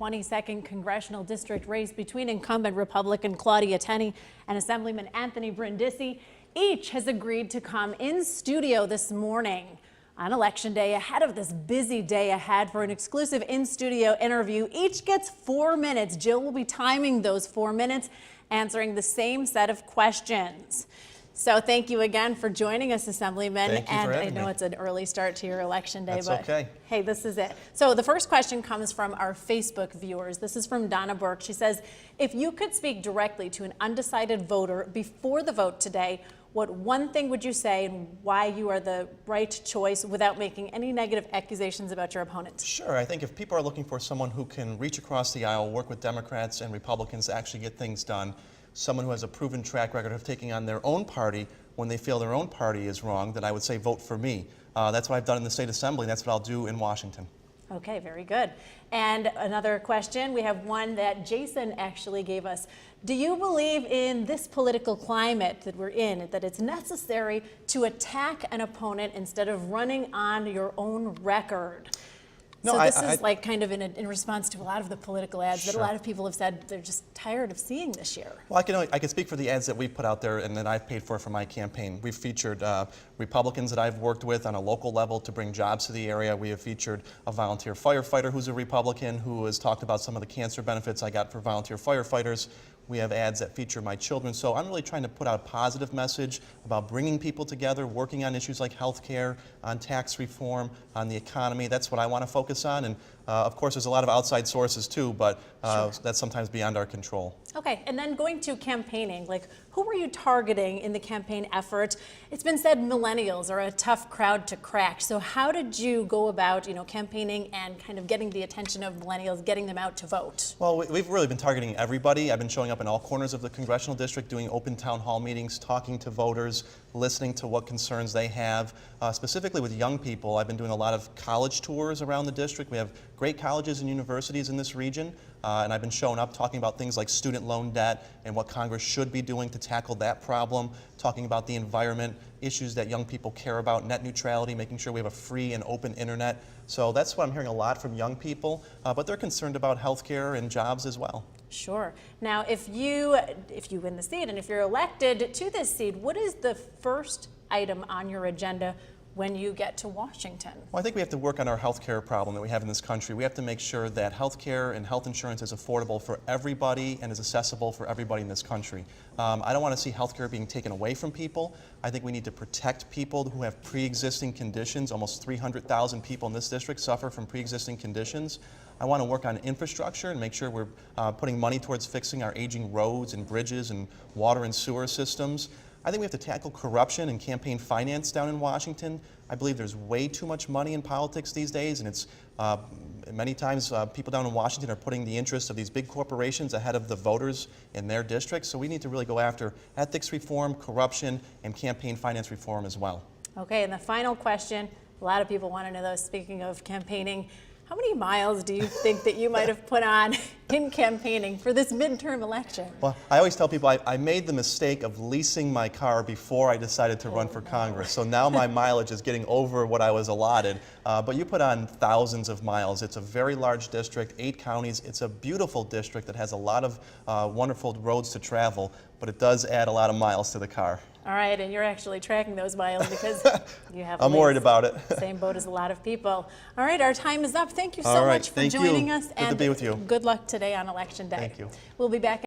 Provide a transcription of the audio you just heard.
22nd Congressional District race between incumbent Republican Claudia Tenney and Assemblyman Anthony Brindisi. Each has agreed to come in studio this morning on Election Day ahead of this busy day ahead for an exclusive in-studio interview. Each gets 4 minutes. Jill will be timing those 4 minutes, answering the same set of questions. So thank you again for joining us, Assemblyman. Thank you for having me. I know it's an early start to your election day, That's but okay. Hey, this is it. So the first question comes from our Facebook viewers. This is from Donna Burke. She says, if you could speak directly to an undecided voter before the vote today, what one thing would you say and why you are the right choice without making any negative accusations about your opponent? Sure. I think if people are looking for someone who can reach across the aisle, work with Democrats and Republicans to actually get things done, someone who has a proven track record of taking on their own party when they feel their own party is wrong, then I would say vote for me. That's what I've done in the State Assembly, and that's what I'll do in Washington. Okay, very good. And another question, we have one that Jason actually gave us. Do you believe in this political climate that we're in, that it's necessary to attack an opponent instead of running on your own record? No, so this is like kind of in response to a lot of the political ads that a lot of people have said they're just tired of seeing this year. Well, I can speak for the ads that we've put out there and that I've paid for my campaign. We've featured Republicans that I've worked with on a local level to bring jobs to the area. We have featured a volunteer firefighter who's a Republican who has talked about some of the cancer benefits I got for volunteer firefighters. We have ads that feature my children. So I'm really trying to put out a positive message about bringing people together, working on issues like health care, on tax reform, on the economy. That's what I want to focus on. And of course, there's a lot of outside sources too, but that's sometimes beyond our control. Okay, and then going to campaigning, like who were you targeting in the campaign effort? It's been said millennials are a tough crowd to crack. So how did you go about, campaigning and kind of getting the attention of millennials, getting them out to vote? Well, we've really been targeting everybody. I've been showing up in all corners of the congressional district, doing open town hall meetings, talking to voters, listening to what concerns they have. Specifically with young people, I've been doing a lot of college tours around the district. We have great colleges and universities in this region, and I've been showing up talking about things like student loan debt and what Congress should be doing to tackle that problem, talking about the environment, issues that young people care about, net neutrality, making sure we have a free and open internet. So that's what I'm hearing a lot from young people, but they're concerned about health care and jobs as well. Sure. Now, if you win the seat and if you're elected to this seat, what is the first item on your agenda when you get to Washington? Well, I think we have to work on our health care problem that we have in this country. We have to make sure that health care and health insurance is affordable for everybody and is accessible for everybody in this country. I don't want to see health care being taken away from people. I think we need to protect people who have pre-existing conditions. Almost 300,000 people in this district suffer from pre-existing conditions. I want to work on infrastructure and make sure we're putting money towards fixing our aging roads and bridges and water and sewer systems. I think we have to tackle corruption and campaign finance down in Washington. I believe there's way too much money in politics these days, and it's many times people down in Washington are putting the interests of these big corporations ahead of the voters in their districts. So we need to really go after ethics reform, corruption, and campaign finance reform as well. Okay, and the final question, a lot of people want to know those, speaking of campaigning, how many miles do you think that you might have put on in campaigning for this midterm election? Well, I always tell people I made the mistake of leasing my car before I decided to run for Congress. So now my mileage is getting over what I was allotted. But you put on thousands of miles. It's a very large district, 8 counties. It's a beautiful district that has a lot of wonderful roads to travel, but it does add a lot of miles to the car. All right, and you're actually tracking those miles because you have I'm worried about it. Same boat as a lot of people. All right, our time is up. Thank you so much for joining us. Good to be with you. Good luck today on Election Day. Thank you. We'll be back.